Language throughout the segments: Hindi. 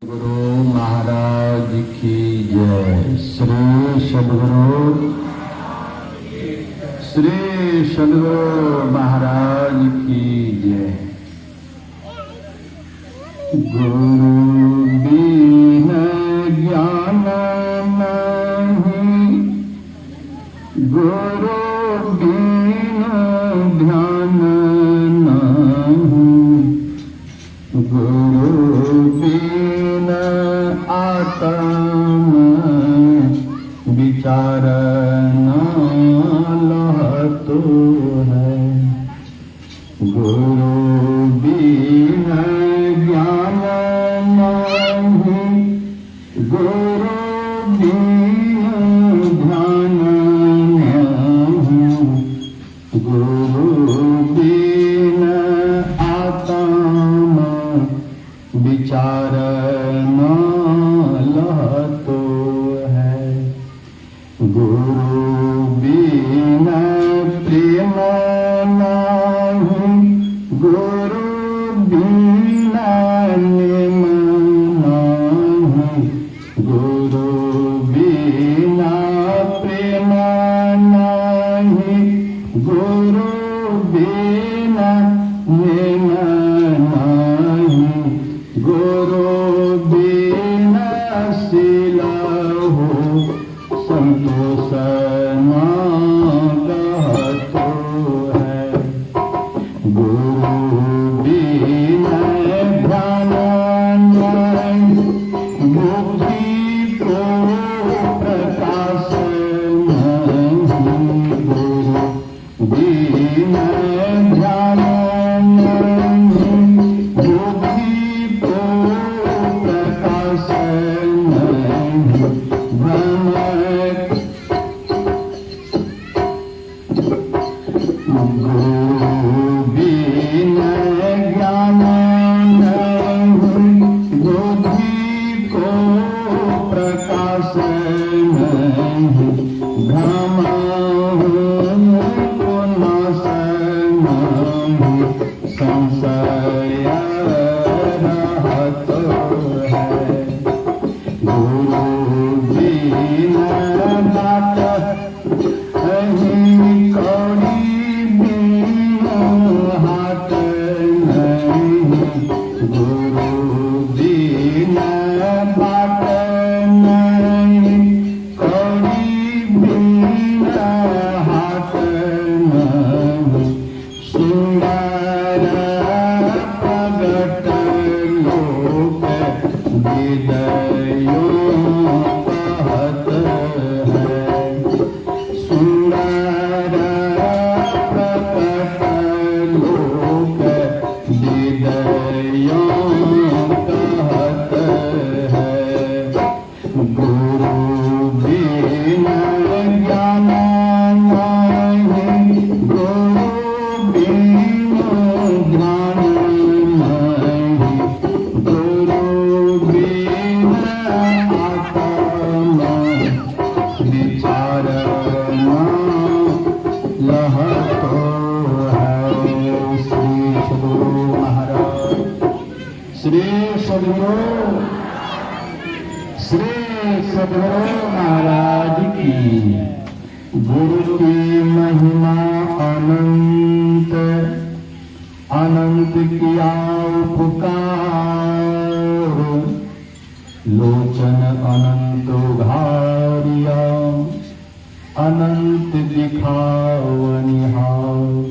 गुरु महाराज की जय। श्री सद्गुरु महाराज की जय। गुरु बिन ज्ञान नहीं, गुरु बिन ध्यान नहीं, गुरु बिन आत्म विचार न लहतो है। गुरु बिन ज्ञान नहीं, गुरु बिन ध्यान नहीं, गुरु बिन आत्म विचार न लहतो है। गुरु बिन प्रेम नहीं, गुरु बिन नेम नहीं, गुरु बिन प्रेम नहीं, गुरु बिन नेम नहीं, गुरु बिन शील हो संतोष न रहतो है। गुरु बिन ध्यान नहीं, बुद्धि को प्रकाश नहीं, गुरु बिन ध्यान नहीं, बुद्धि को प्रकाश नहीं, भ्रम गुरु बिन ज्ञान नहीं, बुद्धि को प्रकाश नहीं, भ्रम को नाश नहीं, संशय रहतो है। गुरु बिन बात नहीं, कौड़ी बिन हाथ नहीं, गुरु बिन बात नहीं, कौड़ी बिन हाथ नहीं, सुंदर प्रगट लोक विदयो कहत है। सुंदर प्रकट लोक विदयो कहत है। गुरु बिन ज्ञान नहीं, गुरु बिन ध्यान नहीं, गुरु बिन आत्म विचार न लहतो है। श्री सद्गुरु महाराज, श्री सद्गुरु महाराज की। गुरु की महिमा अनंत, अनंत किया उपकार, लोचन अनंत उघारिया, अनंत दिखाओ निहार।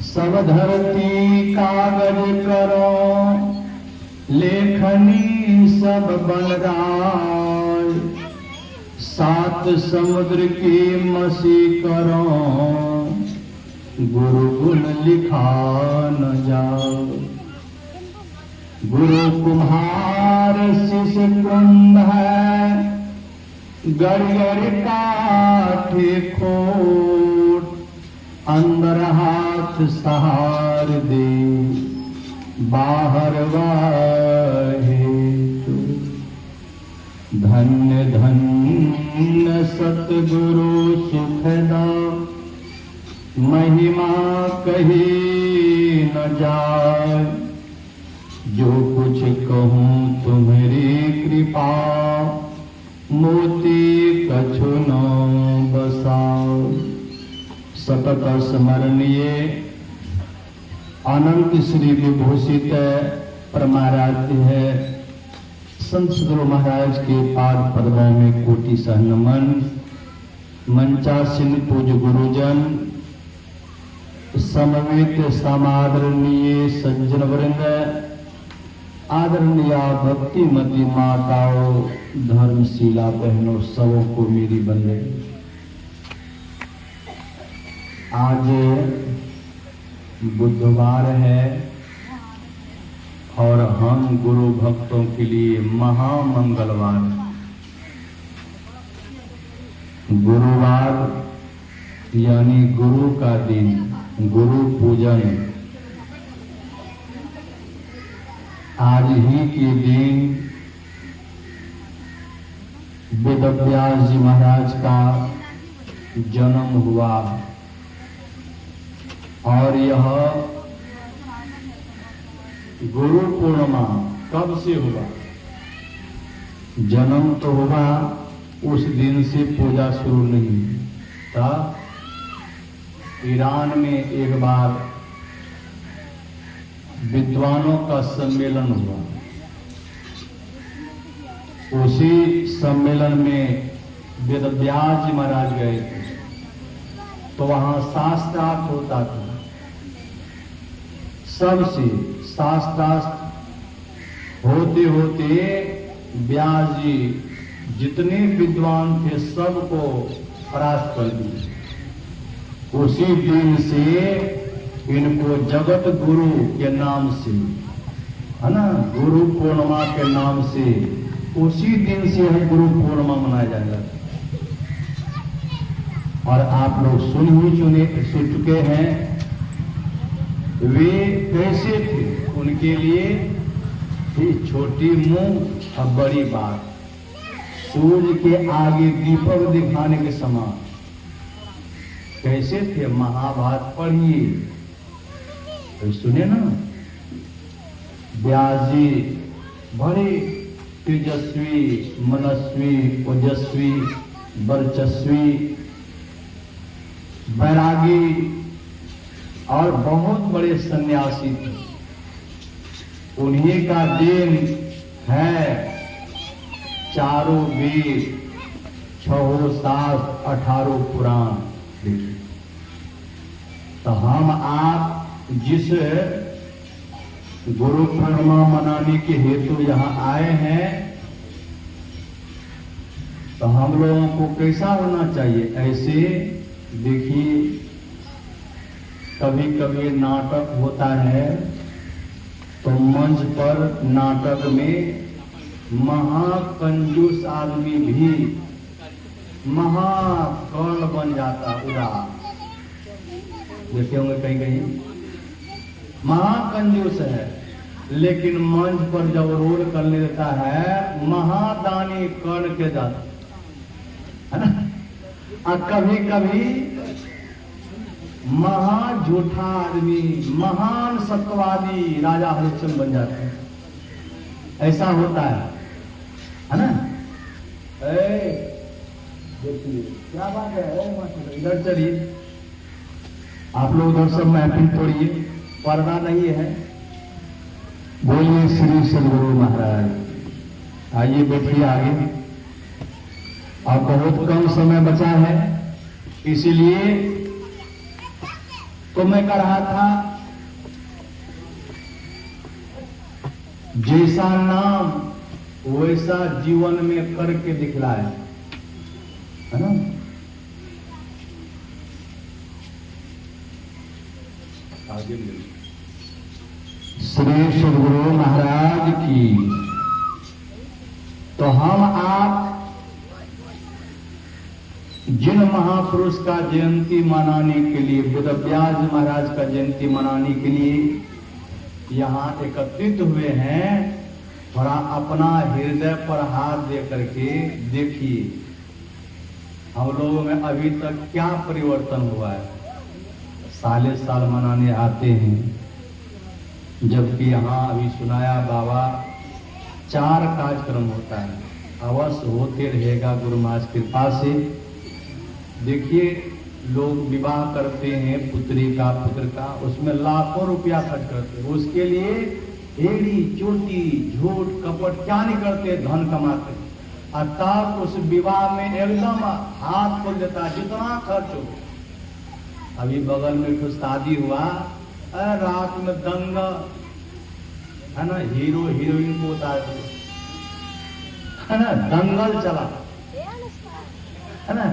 सब धरती कागज करो, लेखनी सब बनराज। सात समुद्र की मसी करो, गुरु गुण लिखा न जाओ। गुरु कुम्हार शिष्य कुंद है, गड़ियर काठे खोट। अंदर हाथ सहार दे, बाहर वाहे तो। धन्य धन्य सतगुरु सुखदा, महिमा कही न जाए। जो कुछ कहूँ तुम्हारे पाओ मोती कछु न बसाओ। सतत स्मरणीय अनंत श्री विभूषित परमाराध्य है संत सद्गुरु महाराज के पाद पद्मों में कोटि सह नमन। मंचासीन पूज्य गुरुजन, समवेत समादरणीय सज्जन वृंद, आदरणीय भक्तिमती माताओं, धर्मशीला बहनों, सबों को मेरी वंदन। आज बुधवार है और हम गुरु भक्तों के लिए महामंगलवार, गुरुवार यानी गुरु का दिन, गुरु पूजन। आज ही के दिन वेदव्यास जी महाराज का जन्म हुआ और यह गुरु पूर्णिमा कब से हुआ? जन्म तो हुआ, उस दिन से पूजा शुरू नहीं था। ईरान में एक बार विद्वानों का सम्मेलन हुआ, उसी सम्मेलन में वेदव्यास जी महाराज गए थे, तो वहां शास्त्रार्थ होता था। सबसे शास्त्रार्थ होते होते व्यास जी जितने विद्वान थे सबको परास्त कर दिए। उसी दिन से इनको जगत गुरु के नाम से, है ना, गुरु पूर्णिमा के नाम से, उसी दिन से है गुरु पूर्णिमा मनाया जाएगा। और आप लोग सुन चुके हैं वे कैसे थे। उनके लिए छोटी मुंह और बड़ी बात, सूर्य के आगे दीपक दिखाने के समान। कैसे थे? महाभारत पढ़िए तो सुने ना। व्यास जी बड़े तेजस्वी, मनस्वी, ओजस्वी, वर्चस्वी, बैरागी और बहुत बड़े सन्यासी थे। उन्हीं का दिन है चारों वेद, 6 शास्त्र, 18 पुराण। देखिए, तो हम आप जिस गुरु पूर्णिमा मनाने के हेतु यहाँ आए हैं, तो हम लोगों को कैसा होना चाहिए? ऐसे देखिए, कभी कभी नाटक होता है तो मंच पर नाटक में महाकंजूस आदमी भी महाकर्ण बन जाता। उदास देखे होंगे कहीं कहीं, महाकंजूस है, लेकिन मंच पर जब रोल करने देता है महादानी कर्ण के जाता है ना। और कभी कभी महा झूठा आदमी, महान सत्यवादी राजा हरिश्चंद्र बन जाते हैं। ऐसा होता है ना। देखिए क्या बात है, इधर चलिए, आप लोग उधर सब महफिल तोड़िए, पर्दा नहीं है। बोलिए श्री सद्गुरु महाराज। आइए बैठिए आगे। अब बहुत कम समय बचा है, इसीलिए तो मैं कह रहा था, जैसा नाम वैसा जीवन में करके दिखलाए, है ना। श्री सद्गुरु महाराज की। तो हम आप जिन महापुरुष का जयंती मनाने के लिए, वेदव्यास महाराज का जयंती मनाने के लिए यहाँ एकत्रित हुए हैं, थोड़ा अपना हृदय पर हाथ दे करके देखिए हम लोगों में अभी तक क्या परिवर्तन हुआ है। साले साल मनाने आते हैं, जबकि यहाँ अभी सुनाया बाबा 4 कार्यक्रम होता है, अवश्य होते रहेगा गुरु महाराज कृपा से। देखिए, लोग विवाह करते हैं पुत्री का पुत्र का, उसमें लाखों रुपया खर्च करते हैं, उसके लिए एड़ी चोटी झूठ कपट क्या नहीं करते, धन कमाते, अर्थात उस विवाह में एकदम हाथ खोल देता है जितना खर्च हो। अभी बगल में कुछ शादी हुआ, रात में दंगा है ना, हीरो हीरोइन को उतार दिया है ना, दंगल चला है ना।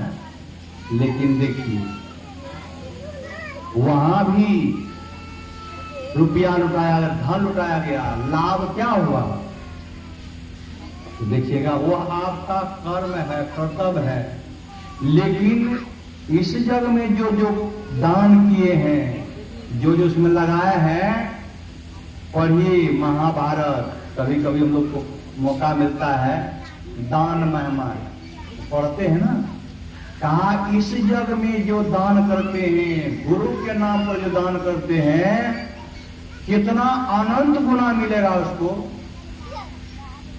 लेकिन देखिए वहां भी रुपया लुटाया, धन लुटाया गया, लाभ क्या हुआ? तो देखिएगा वो आपका कर्म है, कर्तव्य है। लेकिन इस जग में जो जो दान किए हैं, जो जो उसमें लगाया है, पढ़िए महाभारत, कभी कभी हम लोग को मौका मिलता है दान महिमा पढ़ते हैं ना। कहा इस जग में जो दान करते हैं, गुरु के नाम पर जो दान करते हैं, कितना अनंत गुना मिलेगा उसको,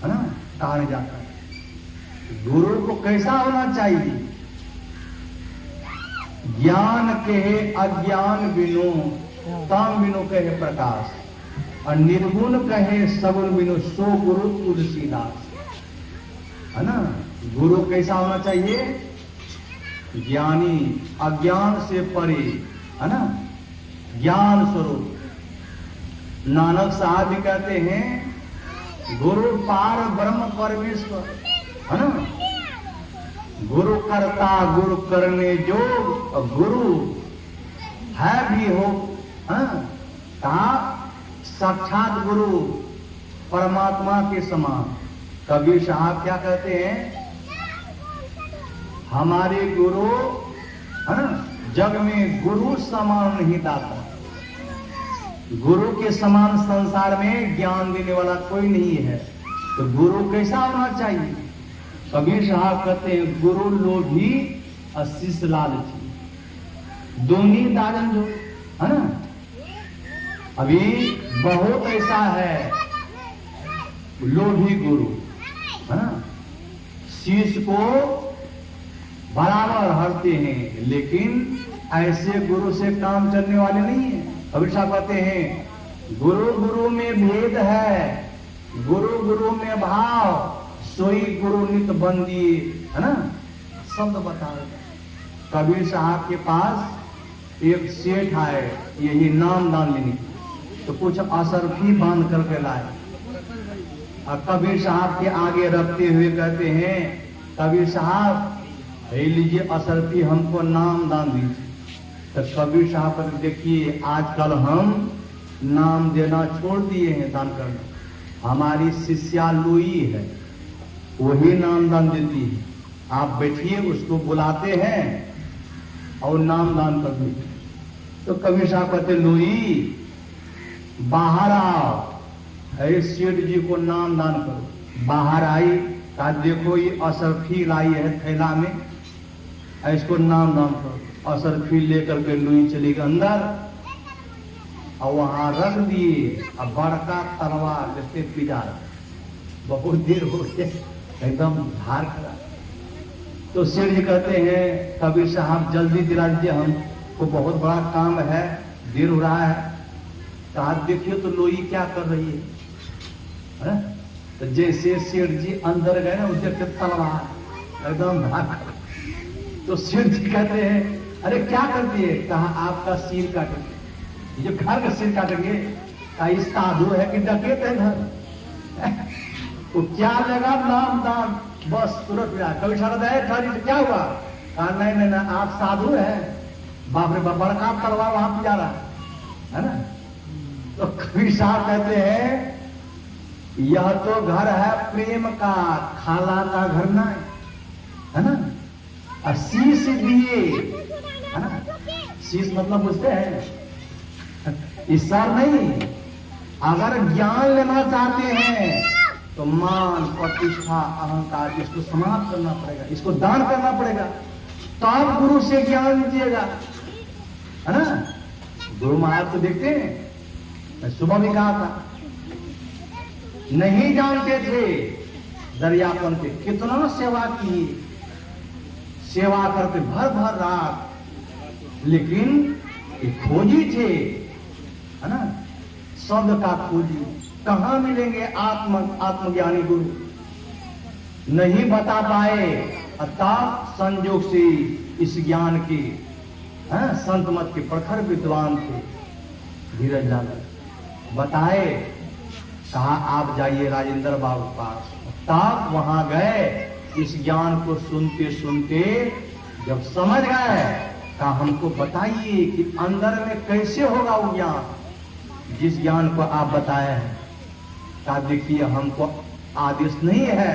है ना। कहा जाता है गुरु को कैसा होना चाहिए? ज्ञान कहे अज्ञान बिनु, तम बिनु कहे प्रकाश, और निर्गुण कहे सगुण बिनु, सो गुरु तुलसीदास, है ना। गुरु कैसा होना चाहिए? ज्ञानी, अज्ञान से परे, है ना, ज्ञान स्वरूप। नानक साहब भी कहते हैं गुरु पार ब्रह्म परमेश्वर, है ना। गुरु करता गुरु करने जोग, और गुरु है भी हो, कहा साक्षात गुरु परमात्मा के समान। कबीर साहब क्या कहते हैं? हमारे गुरु, है ना, जग में गुरु समान नहीं दाता, गुरु के समान संसार में ज्ञान देने वाला कोई नहीं है। तो गुरु कैसा होना चाहिए? कबीर साहब कहते हैं गुरु लोभी और शिष्य लालची, दोनों दारन जो, है ना। अभी बहुत ऐसा है लोभी गुरु, है ना, शिष्य को बराबर हरते हैं, लेकिन ऐसे गुरु से काम चलने वाले नहीं है। कबीर साहब कहते हैं गुरु गुरु में भेद है, गुरु गुरु में भाव, सोई गुरु नित बंदी, है ना, शब्द बताओ। कबीर साहब के पास एक सेठ आए, यही नाम दान लेने, तो कुछ असरफी बांध करके लाए, और कबीर साहब के आगे रखते हुए कहते हैं कबीर साहब लीजिए असरफी, हमको नाम दान दीजिए। तो कबीर साहब पर देखिए आजकल हम नाम देना छोड़ दिए हैं, दान करना। हमारी शिष्या लुई है, वही नाम दान देती है। आप बैठिए, उसको बुलाते हैं और नाम दान कर दीजिए। तो कबीर साहब कहते लुई बाहर आओ, सेठ जी को नाम दान करो। बाहर आई, कहा देखो ये असरफी लाई है थैला में, इसको नाम दान करो। असरफी लेकर के लुई चली गई अंदर, और वहां रख दिए, और बड़का तलवार जैसे पिजा, बहुत देर हो गया, एकदम धार खड़ा। तो सेठ जी कहते हैं कबीर साहब जल्दी दिला दीजिए, हमको बहुत बड़ा काम है, देर हो रहा है। कहा देखिए तो लोई क्या कर रही है? तो जैसे सेठ जी अंदर गए ना, उसे तलवार एकदम धार। तो सेठ जी कहते हैं अरे क्या करती है? कहा आपका सिर काटेंगे, जो घर का सिर काटेंगे। कहा इस साधु है कि डकैत है घर? तो क्या लगा नाम दान, बस तुरंत मिला। कभी सारा क्या हुआ? कहा नहीं नहीं नहीं, आप साधु हैं। बाप रे बाप, बड़का तलवार वहां पे जा रहा है ना। तो कबीर साहब कहते हैं यह तो घर है प्रेम का, खाला का घर ना है ना। शीश दिए, है ना, शीश मतलब बुझते हैं, ईश्वर नहीं। अगर ज्ञान लेना चाहते हैं तो मान प्रतिष्ठा अहंकार इसको समाप्त करना पड़ेगा, इसको दान करना पड़ेगा, तो आप गुरु से ज्ञान लीजिएगा, है ना। गुरु महाराज को देखते हैं, मैं सुबह भी कहा था नहीं जानते थे, दरियापन पे कितना सेवा की, सेवा करते भर भर रात, लेकिन ये खोजी थे, है ना, शब्द का खोजी। कहां मिलेंगे आत्मज्ञानी गुरु, नहीं बता पाए। तब संयोग से इस ज्ञान के संत मत के प्रखर विद्वान थे धीरज लाल, बताए, कहा आप जाइए राजेंद्र बाबू के पास। तब वहां गए, इस ज्ञान को सुनते सुनते जब समझ गए, कहा हमको बताइए कि अंदर में कैसे होगा वो ज्ञान, जिस ज्ञान को आप बताए हैं। कहा देखिए हमको आदेश नहीं है,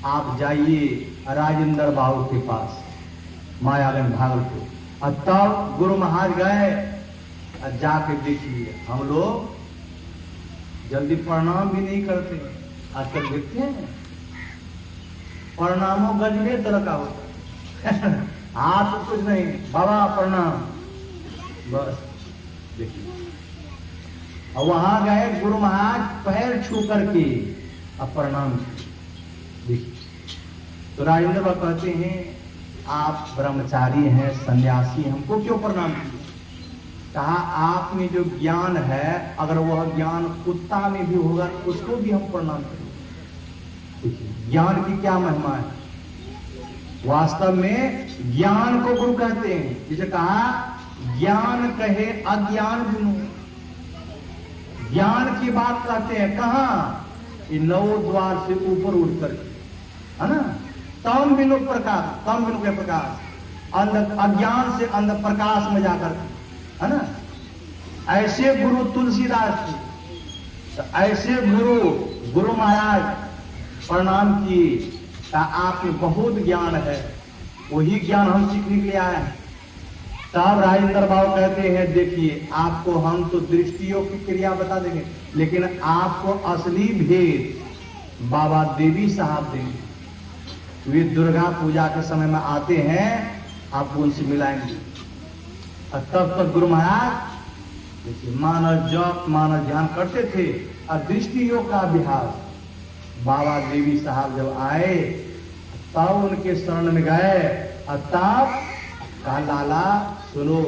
आप जाइए राजेंद्र बाबू के पास, मायागंज भागलपुर। और तब गुरु महाराज गए, जाके देखिए हम लोग जल्दी प्रणाम भी नहीं करते। आजकल देखते हैं प्रणामों गजबे तरह का होता है हाथ तो कुछ नहीं, बाबा प्रणाम, बस देखिए। और वहां गए गुरु महाराज पैर छू करके अब प्रणाम देखिए। तो राजेंद्र बाबा कहते हैं आप ब्रह्मचारी हैं, सन्यासी, हमको क्यों प्रणाम किए? कहा आप में जो ज्ञान है, अगर वह ज्ञान कुत्ता में भी होगा उसको भी हम प्रणाम करेंगे। ज्ञान की क्या महिमा है। वास्तव में ज्ञान को गुरु कहते हैं। जिसे कहा ज्ञान कहे अज्ञान बिनु, ज्ञान की बात कहते हैं कहा, ये नौ द्वार से ऊपर उठ कर, है ना, तम बिनु प्रकाश, तम बिनु के प्रकाश, अज्ञान से अंध प्रकाश में जाकर, है ना। ऐसे गुरु तुलसीदास जी, तो ऐसे गुरु महाराज प्रणाम किए। आप में बहुत ज्ञान है, वही ज्ञान हम सीखने के लिए आए हैं। तब राजेंद्र बाबू कहते हैं देखिए आपको हम तो दृष्टियों की क्रिया बता देंगे, लेकिन आपको असली भेद बाबा देवी साहब देंगे। वे दुर्गा पूजा के समय में आते हैं, आपको उनसे मिलाएंगे। और तब तक गुरु महाराज देखिए मानव जप मानव ध्यान करते थे और दृष्टि योग का अभ्यास। बाबा देवी साहब जब आए तब उनके शरण में गए और तब कहा लाला सुनो,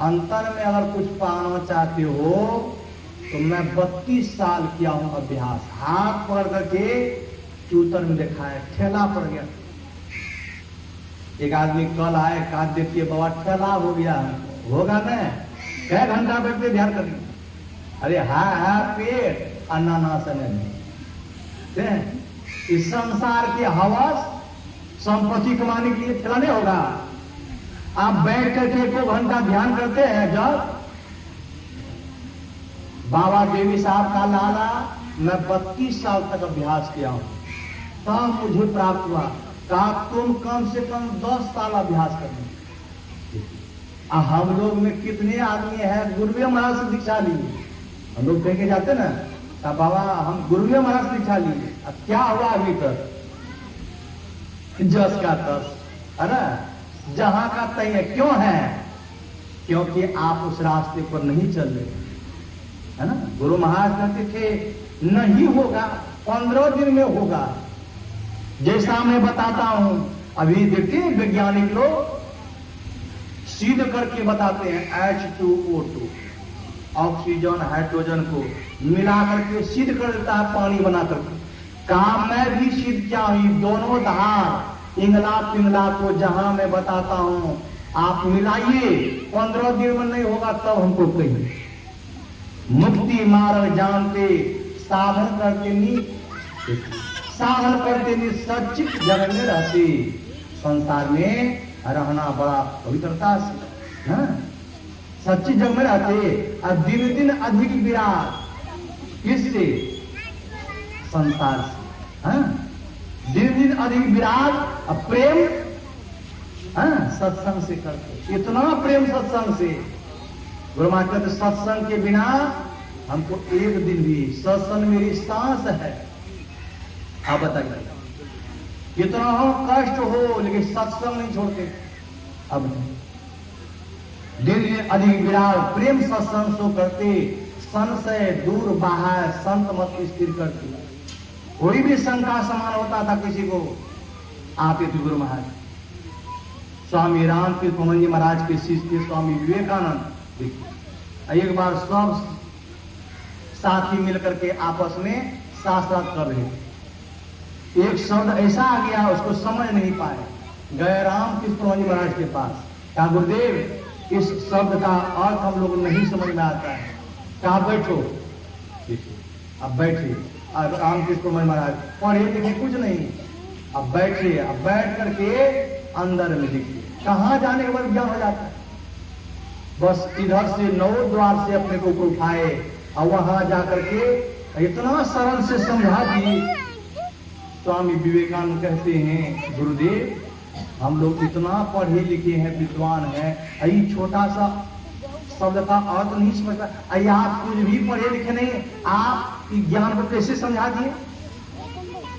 अंतर में अगर कुछ पाना चाहते हो तो मैं 32 साल किया हूं अभ्यास। हाथ पकड़ करके चूतर में दिखाए, ठेला पड़ गया। एक आदमी कल आए, कहा देखिए बाबा ठेला हो गया, होगा ना, कै घंटा बैठते ध्यान करेंगे। अरे हा पेट अन्ना समय इस संसार के हवस संपत्ति कमाने के लिए ठेला नहीं होगा। आप बैठ करके 1 घंटा ध्यान करते हैं। जब बाबा देवी साहब का लाला मैं 32 साल तक अभ्यास किया हूं, तब मुझे प्राप्त हुआ। कहा तुम कम से कम 10 साल अभ्यास करना। हम लोग में कितने आदमी हैं गुरुदेव महाराज से दीक्षा लिए, हम लोग कह के जाते ना, तब बाबा हम गुरुदेव महाराज से दीक्षा लिए, अब क्या हुआ अभी तक? जस का तस, है ना, जहां का तय है। क्यों है? क्योंकि आप उस रास्ते पर नहीं चल रहे, है ना। गुरु महाराज कहते थे नहीं होगा, 15 दिन में होगा। जैसा मैं बताता हूं, अभी देखिए वैज्ञानिक लोग सिद्ध करके बताते हैं, H2O2 ऑक्सीजन हाइड्रोजन को मिला करके सिद्ध कर देता है पानी बना करके। काम मैं भी सिद्ध क्या हुई, दोनों धार इंगला पिंगला को जहां मैं बताता हूं आप मिलाइए, 15 दिन में नहीं होगा तब हमको कहिए। मुक्ति मार्ग जानते साधन करते नहीं, साधन करते नहीं, सच्चित जगत में रहते। संसार में रहना बड़ा पवित्रता से, सच्ची जग में रहते और दिन दिन अधिक विराट किससे? संसार से। दिन दिन अधिक विराट और प्रेम सत्संग से करते। इतना प्रेम सत्संग से। गुरु महाराज कहते सत्संग के बिना हमको एक दिन भी, सत्संग मेरी सांस है। आप बताइए कितना हो कष्ट हो लेकिन सत्संग नहीं छोड़ते। अब दिन दिन अधिक विराट प्रेम सत्संग सो करते, संशय दूर बाहर संत मत स्थिर करती। कोई भी शंका समान होता था किसी को, आते थे गुरु महाराज। स्वामी रामकृष्ण जी महाराज के शिष्य स्वामी विवेकानंद, एक बार सब साथी मिलकर के आपस में शास्त्रार्थ कर रहे थे। एक शब्द ऐसा आ गया उसको समझ नहीं पाए, गए रामकृष्ण जी महाराज के पास, कहा गुरुदेव इस शब्द का अर्थ हम लोग नहीं समझ में आता है। कहा बैठो। अब बैठे, अब रामकृष्ण महाराज पढ़े लिखे कुछ नहीं, अब बैठे, अब बैठ करके अंदर में देखिए कहां जाने के बाद ज्ञान हो जाता है। बस इधर से नौ द्वार से अपने को उठाए और वहां जाकर के इतना सरल से समझा दिए। स्वामी विवेकानंद कहते हैं गुरुदेव हम लोग इतना पढ़े लिखे हैं, विद्वान हैं, यही छोटा सा शब्द का अर्थ नहीं समझता, आप कुछ भी पढ़े लिखे नहीं, आप ज्ञान को कैसे समझा दिए।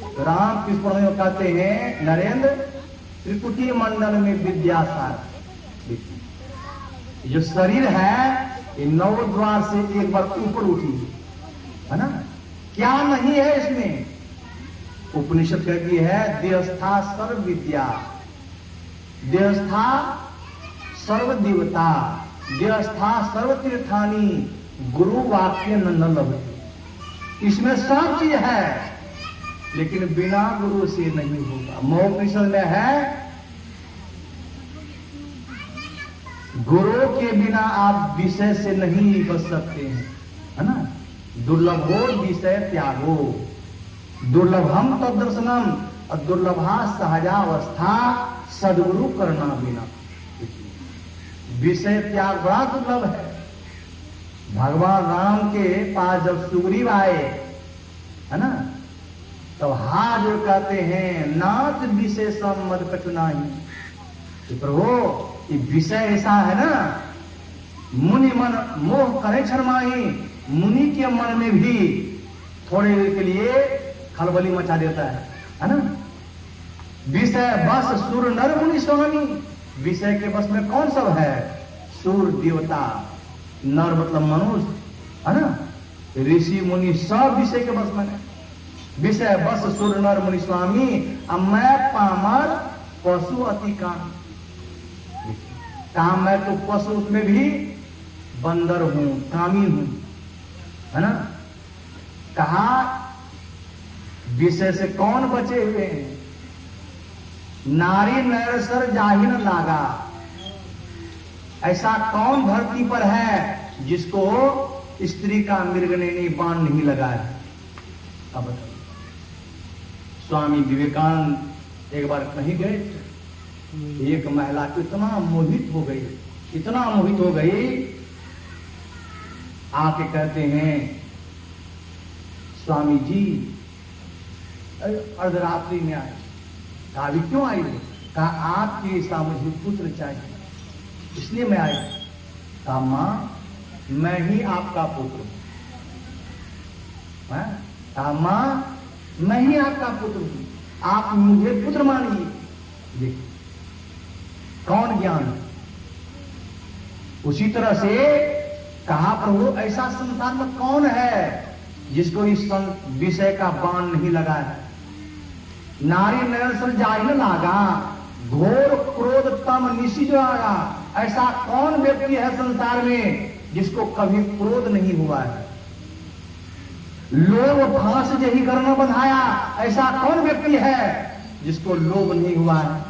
तो रामकृष्ण कहते हैं नरेंद्र त्रिकुटी मंडल में विद्यासार, जो शरीर है ये नौ द्वार से एक बार ऊपर उठी है ना, क्या नहीं है इसमें। उपनिषद कहती है देहस्था सर्व विद्या, देहस्था सर्व देवता, देहस्था सर्व तीर्थानी, गुरु वाक्य न लभते। इसमें सब चीज है लेकिन बिना गुरु से नहीं होगा। मोक्षनिषद में है गुरु के बिना आप विषय से नहीं बच सकते हैं, है ना। दुर्लभो विषय त्यागो, दुर्लभम तदर्शनम और दुर्लभा सहजावस्था सदगुरु करना बिना। विषय त्याग बड़ा दुर्लभ है। भगवान राम के पास जब सुग्रीव आए है ना, तो हाथ जोड़ कहते हैं नाथ विषय मद कठिनाई। तो प्रभु ये विषय ऐसा है ना, मुनि मन मोह करे शर्माई, मुनि के मन में भी थोड़े देर के लिए खलबली मचा देता है ना। विषय बस सुर नर मुनि स्वामी, विषय के बस में कौन सब है, सुर देवता, नर मतलब मनुष्य है ना, ऋषि मुनि सब विषय के बस में है। विषय बस सुर नर मुनि स्वामी, अब मैं पामर पशु अति काम, मैं तो पशु में भी बंदर हूं, कामी हूं, है ना। कहा विषय से कौन बचे हुए हैं, नारी नरसर जाहिन लागा। ऐसा कौन धरती पर है जिसको स्त्री का मृग ने बाण नहीं लगा है। अब बताइए, स्वामी विवेकानंद एक बार कहीं गए, एक महिला इतना मोहित हो गई, इतना मोहित हो गई, आके कहते हैं स्वामी जी अर्धरात्रि में आए। कहा अभी क्यों आई हो? कहा आपके ऐसा मुझे पुत्र चाहिए इसलिए मैं आई। कहा मां मैं ही आपका पुत्र हूं। कहा मां मैं ही आपका पुत्र हूं, आप मुझे पुत्र मानिए। देखिए कौन ज्ञान है। उसी तरह से कहा प्रभु ऐसा संसार में कौन है जिसको इस विषय का बाण नहीं लगा है। नारी नयन जाहि न लागा, घोर क्रोध तम निशी जो आगा। ऐसा कौन व्यक्ति है संसार में जिसको कभी क्रोध नहीं हुआ है। लोभ फांस जही गर्न बंधाया, ऐसा कौन व्यक्ति है जिसको लोभ नहीं हुआ है।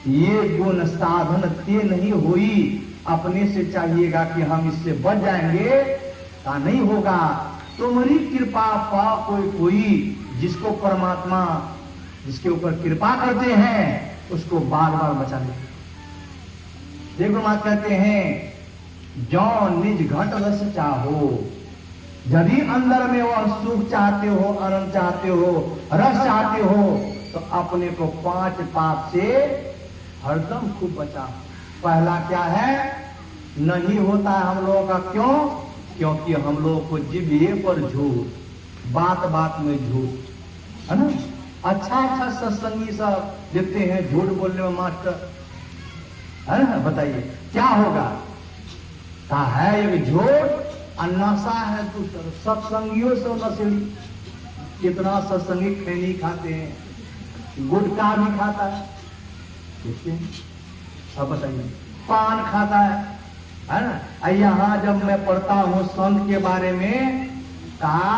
ये गुण साधन ते नहीं हुई, अपने से चाहिएगा कि हम इससे बच जाएंगे, का नहीं होगा। तुम्हारी कृपा पा कोई जिसको परमात्मा जिसके ऊपर कृपा करते हैं उसको बार बार बचा लेते। देखो मां कहते हैं जो निज घट रस चाहो, यदि अंदर में वह सुख चाहते हो, आनंद चाहते हो, रस चाहते हो, तो अपने को 5 पाप से हरदम खूब बचा। पहला क्या है, नहीं होता है हम लोगों का। क्यों? क्योंकि हम लोगों को जिभे पर झूठ, बात बात में झूठ, है ना। अच्छा अच्छा सत्संगी सब देखते हैं झूठ बोलने में मास्टर, है ना। बताइए क्या होगा। कहा है ये झूठ और नशा है दूसरा, सत्संगियों से नशेली। कितना सत्संगी खैनी खाते हैं, गुटखा भी खाता है, देखते हैं। अब बताइए, पान खाता है ना। यहाँ जब मैं पढ़ता हूं संत के बारे में, कहा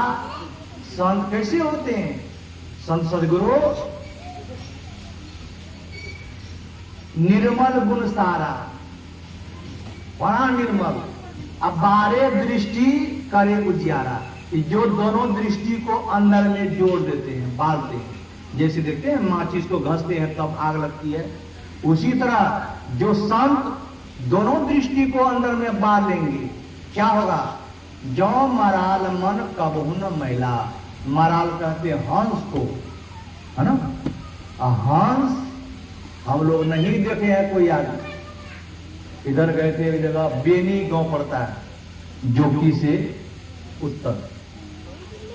संत कैसे होते हैं। संत सदगुरु निर्मल गुण सारा, बड़ा निर्मल, अब 12 दृष्टि करे उजियारा। जो दोनों दृष्टि को अंदर में जोड़ देते हैं, बालते हैं। जैसे देखते हैं माचिस को घसते हैं तब आग लगती है, उसी तरह जो संत दोनों दृष्टि को अंदर में बाल लेंगे, क्या होगा। जो मराल मन कबहु न मैला, मराल कहते हैं हंस को, है ना। हंस हम लोग नहीं देखे हैं कोई आदमी। इधर गए थे एक जगह, बेनी गांव पड़ता है, जोकी से उत्तर।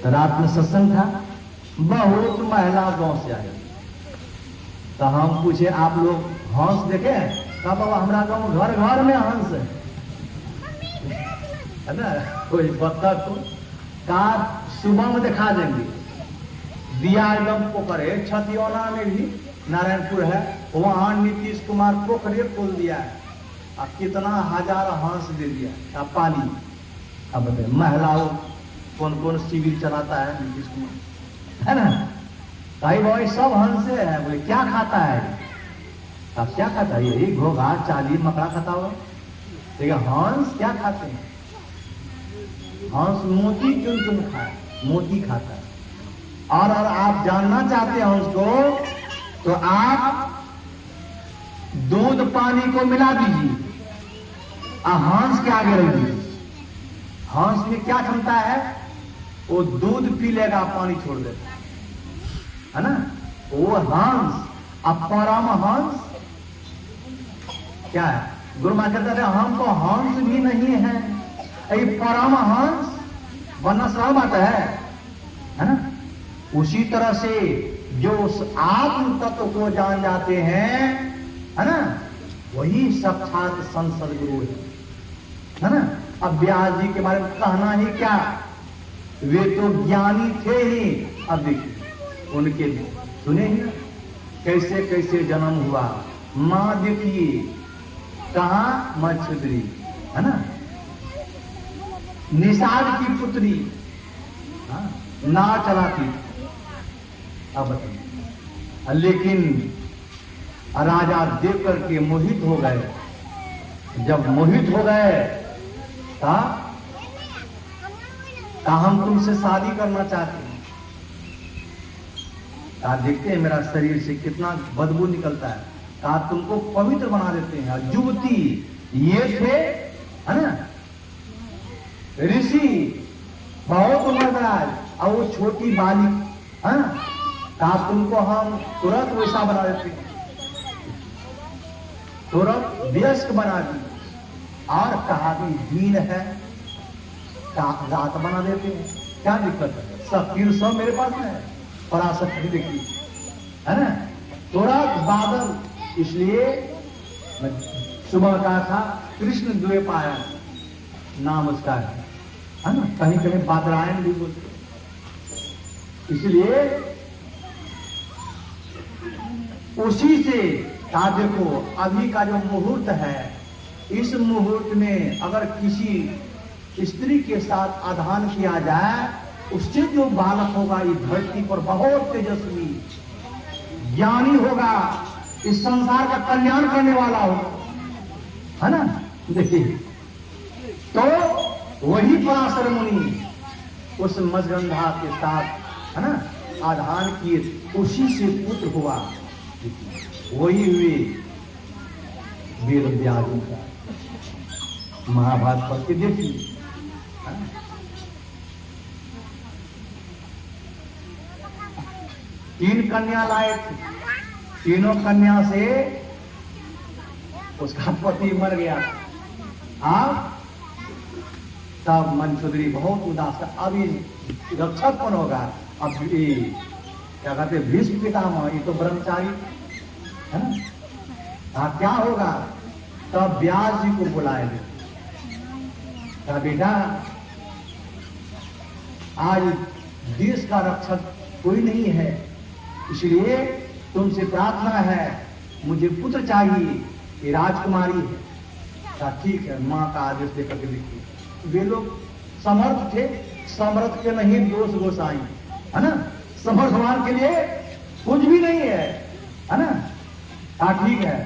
रात में सत्संग था, बहुत महिला गांव से आए। तो हम पूछे आप लोग हंस देखे। कहा बाबा हमारा गांव घर घर में हंस है ना। कोई बत्तख को कहा सुबह में दिखा देंगे। दिया एकदम पोखरे, छतियोना में भी नारायणपुर है, वहां नीतीश कुमार पोखरे खोल दिया है, अब कितना हजार हंस दे दिया। अब पानी, अब बताइए महिलाओं कौन कौन शिविर चलाता है नीतीश कुमार, है ना। भाई भाई सब हंस है। बोले क्या खाता है, अब क्या खाता है, यही घोघा चाली मकड़ा खाता हुआ। देखिए हंस क्या खाते हैं, हंस मोती क्यों क्यों खाए, मोती खाता है। और आप जानना चाहते हैं हंस को, तो आप दूध पानी को मिला दीजिए और हंस के आगे रख दीजिए। हंस में क्या क्षमता है, वो दूध पी लेगा, पानी छोड़ देगा, है ना। वो हंस, अब परमहंस क्या है। गुरु महाराज कहते थे हम तो हंस भी नहीं है, ये परमहंस बनना सरल बात है ना। उसी तरह से जो उस आत्म तत्व को जान जाते हैं, है ना, वही साक्षात संत सदगुरु है ना। अब व्यास जी के बारे में कहना ही क्या, वे तो ज्ञानी थे ही। अब देखिए उनके सुने ही ना कैसे कैसे जन्म हुआ। मां देखिए कहा मछुदरी, है ना, निषाद की पुत्री, नाव चलाती। अब बताइए, लेकिन राजा देख करके मोहित हो गए। जब मोहित हो गए कहा हम तुमसे शादी करना चाहते हैं। कहा देखते हैं मेरा शरीर से कितना बदबू निकलता है, कहा तुमको पवित्र बना देते हैं। युवती ये थे, है ना, ऋषि बहुत उम्रदराज, और वो छोटी बालिक, है ना, कहा तुमको हम तुरंत वैसा बना देते हैं, तुरंत व्यस्क बना दी। और कहा भी दीन है, रात बना देते हैं, क्या दिक्कत है, सब तीर सब मेरे पास है। पराशक्ति देखी, है ना, तुरंत बादल। इसलिए सुबह कहा था कृष्ण द्वैपायन नाम उसका है ना, कहीं कहीं बादरायण भी बोलते। इसलिए उसी से कहा देखो अभी का जो मुहूर्त है, इस मुहूर्त में अगर किसी स्त्री के साथ आधान किया जाए, उससे जो बालक होगा इस धरती पर बहुत तेजस्वी ज्ञानी होगा, इस संसार का कल्याण करने वाला होगा, है ना। देखिए तो वही पराशर मुनि उस मजगंधा के साथ, है ना, आधान किए, उसी से पुत्र हुआ। वही हुए वेद व्यास का। महाभारत पढ़ के देखिए, तीन कन्या लाए थे, तीनों कन्या से उसका पति मर गया। अब तब मंचुदरी बहुत उदास था, अभी रक्षक कौन होगा। अब क्या कहते भीष्म पितामह, ये तो ब्रह्मचारी है ना, क्या होगा। तब व्यास जी को बुलाए, कहा बेटा आज देश का रक्षक कोई नहीं है, इसलिए तुमसे प्रार्थना है, मुझे पुत्र चाहिए। ये राजकुमारी है। कहा ठीक है, मां का आदेश देकर के देखिए। वे लोग समर्थ थे, समर्थ के नहीं दोष गोसाई, है ना। समर्थवान के लिए कुछ भी नहीं है ना। कहा ठीक है।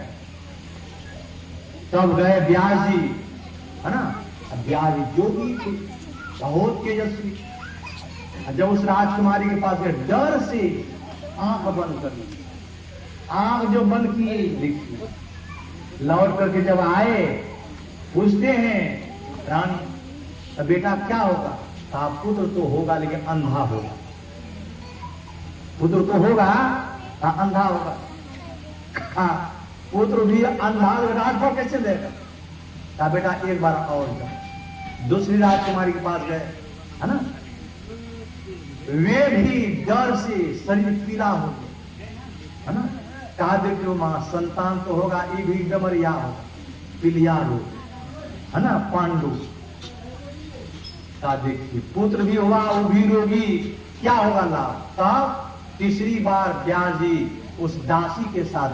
तब गए व्यास जी, है ना। व्यास जी जोगी थे, बहुत तेजस्वी। जब उस राजकुमारी के पास गए, डर से आंख बंद कर ली। आंख जो बंद की, देखिए लौट करके जब आए, पूछते हैं रानी बेटा क्या होगा? कहा पुत्र तो होगा लेकिन अंधा होगा। पुत्र तो होगा, अंधा होगा। पुत्र भी अंधा राजभोग कैसे देगा? कहा बेटा एक बार और जाओ। दूसरी राजकुमारी के पास गए, है ना। वे भी डर से शरीर पीला हो गए, है ना। कहा देखो मां, संतान तो होगा, ये भी डमरिया होगा, पिलिया रोग, है ना, पांडु। कहा देखिए पुत्र भी होगा, वो भी रोगी, क्या होगा लाभ? तब तीसरी बार व्यास जी उस दासी के साथ,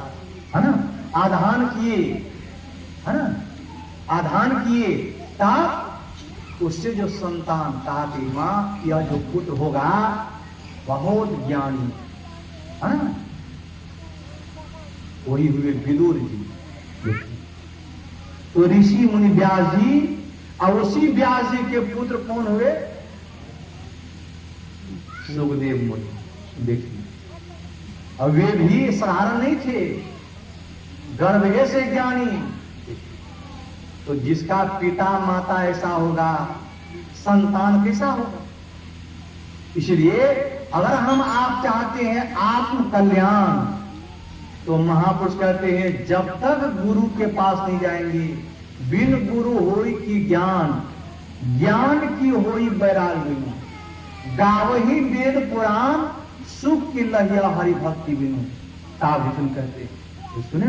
है ना, आधान किए, है ना, आधान किए। तब उससे जो संतान, कहा कि मां यह जो पुत्र होगा बहुत ज्ञानी, है ना। वही हुए विदुर जी। तो ऋषि मुनि व्यास जी, और उसी व्यास जी के पुत्र कौन हुए? सुखदेव मुनि। देखिए, और वे भी साधारण नहीं थे, गर्भ से ज्ञानी। तो जिसका पिता माता ऐसा होगा, संतान कैसा होगा? इसलिए अगर हम आप चाहते हैं आत्म कल्याण, तो महापुरुष कहते हैं जब तक गुरु के पास नहीं जाएंगे, बिन गुरु होई की ज्ञान, ज्ञान की होई वैराग्य, गावही वेद पुराण, सुख की लहिया हरि भक्ति बिनु। ताभिषण कहते हैं, सुने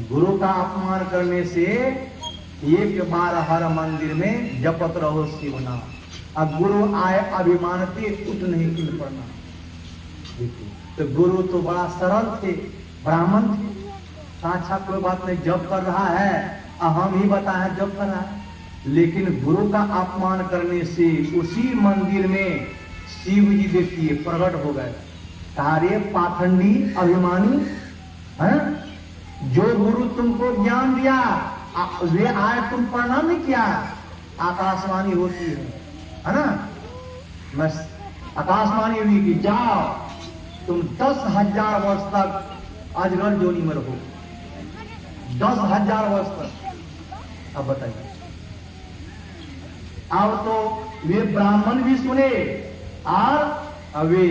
गुरु का अपमान करने से एक बार हर मंदिर में जपत रहो शिव नाम। अब गुरु आए अभिमानते उठ नहीं किन पड़ना। तो गुरु तो बड़ा सरल थे, ब्राह्मण थे, अच्छा कोई बात नहीं, जप कर रहा है, हम ही बताए जप कर रहा है। लेकिन गुरु का अपमान करने से उसी मंदिर में शिव जी देखिए प्रकट हो गए। तारे पाखंडी अभिमानी, है, जो गुरु तुमको ज्ञान दिया वे आए, तुम प्रणाम नहीं किया। आकाशवाणी होती है ना, मैं आकाशवाणी हुई कि जाओ तुम 10,000 वर्ष तक अजगर जोनी में रहो, 10,000 वर्ष तक। अब बताइए, अब तो वे ब्राह्मण भी सुने और वे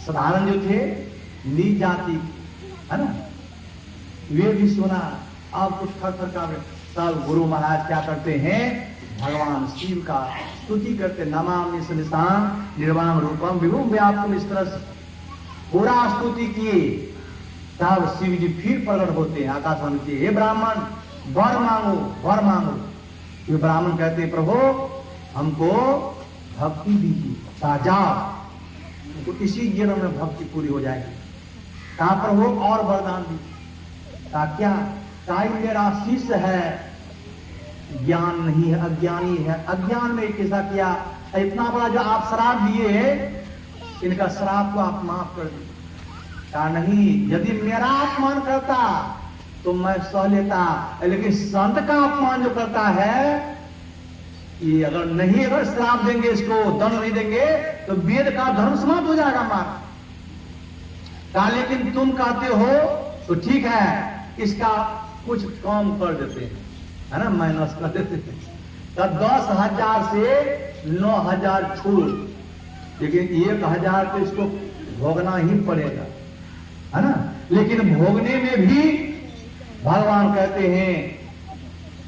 साधारण जो थे नीच जाति, है ना, वे भी सुना। अब कुछ खर का सब गुरु महाराज क्या करते हैं, भगवान शिव का स्तुति करते, नमामि निशान निर्वाण रूपम विभुम व्याप्तम, इस तरह पूरा स्तुति किए। तब शिव जी फिर प्रकट होते हैं आकाशवाणी से, हे ब्राह्मण वर मांगो, वर मांगो। ये ब्राह्मण कहते प्रभु हमको भक्ति दीजिए, जाओ तो इसी जन्म में भक्ति पूरी हो जाएगी। कहा प्रभु और वरदान दीजिए। कहा क्या? कहा मेरा शिष्य है, ज्ञान नहीं है, अज्ञानी है, अज्ञान में कैसा किया, इतना बड़ा जो आप श्राप दिए, इनका श्राप को आप माफ कर दीजिए। कहा नहीं, यदि मेरा अपमान करता तो मैं सह लेता, लेकिन संत का अपमान जो करता है, ये अगर नहीं, अगर श्राप देंगे, इसको दंड नहीं देंगे तो वेद का धर्म समाप्त हो जाएगा मार। कहा लेकिन तुम कहते हो तो ठीक है, इसका कुछ कम कर देते हैं, है ना, माइनस कर देते हैं। तो 10,000 से 9,000 छूट, लेकिन 1,000 तो इसको भोगना ही पड़ेगा, है ना। लेकिन भोगने में भी भगवान कहते हैं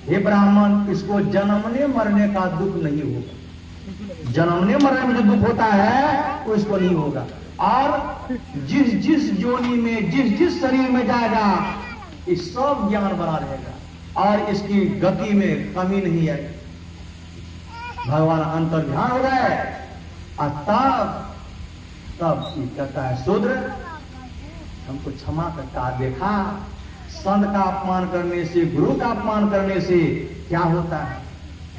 हे ब्राह्मण, इसको जन्मने मरने का दुख नहीं होगा। जन्मने मरने में जो दुख होता है वो इसको नहीं होगा। और जिस जिस योनि में, जिस जिस शरीर में जाएगा, इस सब ज्ञान बना रहेगा और इसकी गति में कमी नहीं आएगी। भगवान अंतर ध्यान हो गए और तब ये कहता है शूद्र हमको क्षमा करता। देखा संत का अपमान करने से, गुरु का अपमान करने से क्या होता है।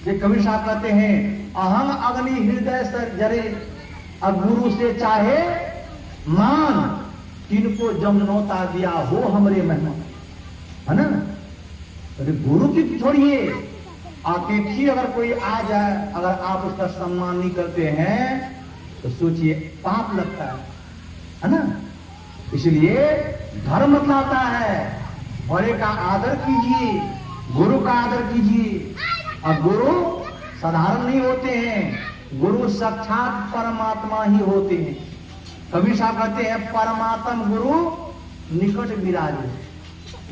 ये कबीर साहब कहते हैं अहम अग्नि हृदय सर जरे, अब गुरु से चाहे मान, किनको जमनौता दिया हो हमरे मेहमान, है ना। अरे गुरु की छोड़िए, अतिथि अगर कोई आ जाए, अगर आप उसका सम्मान नहीं करते हैं तो सोचिए पाप लगता है ना। इसलिए धर्म बताता है बड़े का आदर कीजिए, गुरु का आदर कीजिए। और गुरु साधारण नहीं होते हैं, गुरु साक्षात परमात्मा ही होते हैं। कबीर साहब कहते हैं परमात्म गुरु निकट विराजे,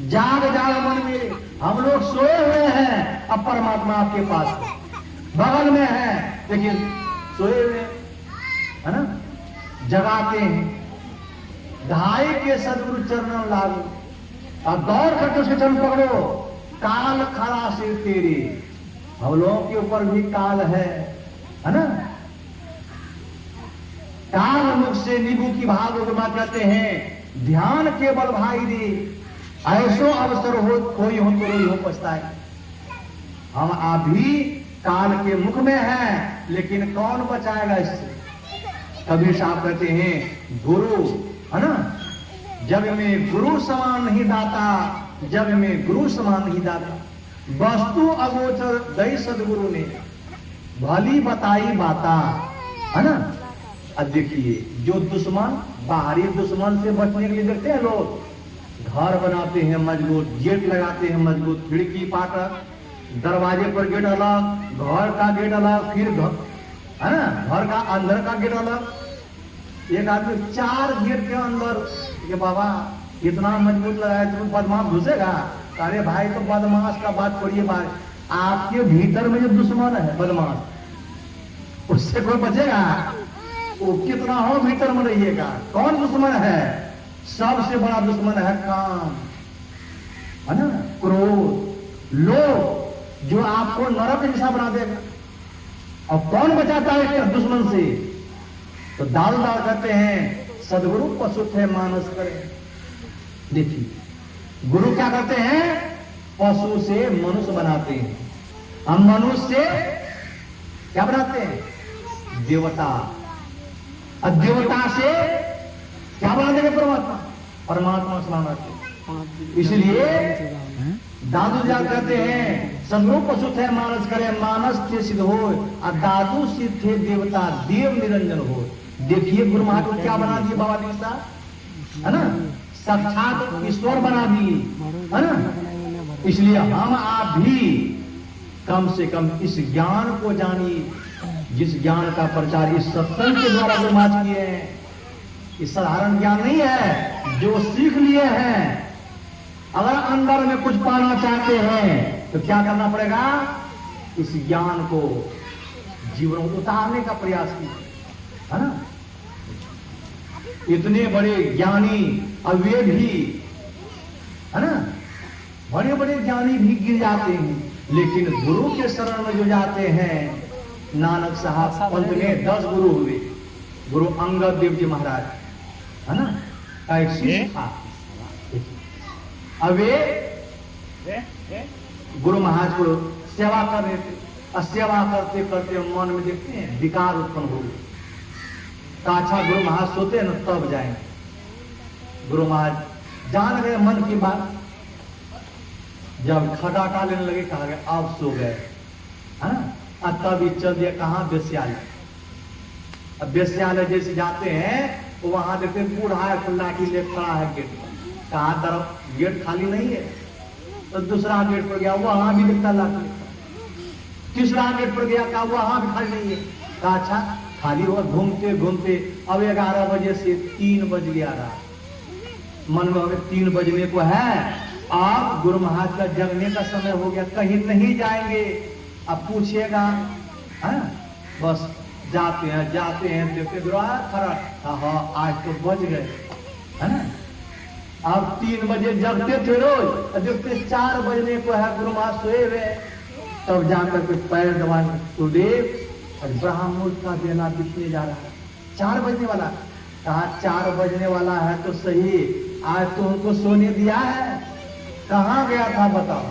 जाग जाग मन में। हम लोग सोए हुए हैं, अब परमात्मा आपके पास बगल में है, लेकिन सोए हुए है ना। जगाते हैं ढाई के सदगुरु चरणों लागू, अब दौड़ करके उसके चरण पकड़ो। काल खड़ा से तेरे, हम लोगों के ऊपर भी काल है ना। काल मुख से नींबू की भाग उपमा कहते हैं, ध्यान केवल भाई दे, ऐसो अवसर हो कोई हो तो रोई हो पछताए। हम आप भी काल के मुख में हैं, लेकिन कौन बचाएगा इससे। कबीर साहब कहते हैं गुरु है ना, जग में गुरु समान नहीं दाता, जग में गुरु समान नहीं दाता। वस्तु अगोचर दई सदगुरु ने, भली बताई बाता, है ना। अब देखिए जो दुश्मन, बाहरी दुश्मन से बचने के लिए देखते हैं लोग घर बनाते हैं मजबूत, गेट लगाते हैं मजबूत, खिड़की फाटक, दरवाजे पर गेट अलग, घर का गेट अलग, फिर है ना घर का अंदर का गेट अलग। एक आदमी 4 गेट के अंदर कि बाबा इतना मजबूत लगाया तो बदमाश घुसेगा। अरे भाई तो बदमाश का बात छोड़िए, बात आपके भीतर में जो दुश्मन है बदमाश, उससे कोई बचेगा? वो कितना हो भीतर में रहिएगा। कौन दुश्मन है? सबसे बड़ा दुश्मन है काम, है ना, क्रोध, लोभ, जो आपको नरक जैसा बना देगा। और कौन बचाता है इस दुश्मन से? तो दाल कहते हैं सदगुरु पशु थे मानस करें। देखिए गुरु क्या करते हैं? पशु से मनुष्य बनाते हैं। हम मनुष्य से क्या बनाते हैं? देवता। और देवता से क्या बना देंगे? परमात्मा। परमात्मा से बनाते। इसलिए दादू जा कहते हैं सदगुरु पशु थे मानस करे, मानस थे सिद्ध हो, और दादू सिद्ध थे देवता, देव निरंजन हो। देखिए गुरु महाराज क्या बना दिए बाबा दीक्षा, है ना, साक्षात ईश्वर बना दिए, है ना। इसलिए हम आप भी कम से कम इस ज्ञान को जानिए, जिस ज्ञान का प्रचार इस सत्संग के द्वारा गुरु महाराज किए हैं। इस साधारण ज्ञान नहीं है, जो सीख लिए हैं। अगर अंदर में कुछ पाना चाहते हैं तो क्या करना पड़ेगा? इस ज्ञान को जीवन में उतारने का प्रयास कीजिए, है ना। इतने बड़े ज्ञानी अवे भी, है ना, बड़े बड़े ज्ञानी भी गिर जाते हैं, लेकिन गुरु के शरण में जो जाते हैं, नानक साहब पंथ में 10 गुरु हुए। गुरु अंगद देव जी महाराज, है ना, का एक शिष्य था। अब गुरु महाराज को सेवा कर रहे थे, और सेवा करते करते मन में देखते हैं विकार उत्पन्न हो गए। अच्छा गुरु महाराज सोते हैं ना तब जाएंगे। गुरु महाराज जान गए मन की बात। जब खटाटा लेने लगे कहा गया अब सो गए, है ना। और तब चल दिया कहाँ? वेश्यालय। अब वेश्यालय जैसे जाते हैं तो वहां देखते बूढ़ा है, लाठी ले खड़ा है गेट पर। कहा तरफ गेट खाली नहीं है, तो दूसरा गेट पर गया, वहां भी दिखता लाठी। तीसरा गेट पर गया, कहा वहां भी खाली नहीं है। कहा अच्छा खाली होगा। घूमते घूमते अब 11 बजे से 3 बज गया रात। मन में हमें 3 बजने को है, आप गुरु महाराज का जगने का समय हो गया, कहीं नहीं जाएंगे। अब पूछिएगा, है बस जाते हैं देखते खरा, हाँ आज तो बज गए, है ना। अब 3 बजे जगते थे रोज, देखते 4 बजने को है, गुरु महाराज सोए हुए। तब जाकर के पैर दबाए, गुरुदेव आज ब्रह्म मुहूर्त का बेला बीतने जा रहा है, 4 बजने वाला। कहा 4 बजने वाला है तो सही, आज तो उनको सोने दिया है? कहां गया था बताओ?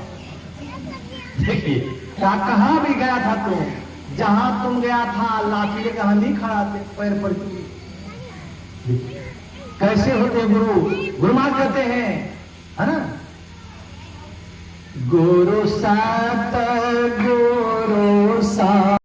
देखिए कहां भी गया था तुम? जहां तुम गया था लाठी लेकर हम नहीं खड़ा थे, पैर पड़ चुकी। कैसे होते गुरु? गुरु मां कहते हैं, है ना, गुरु सत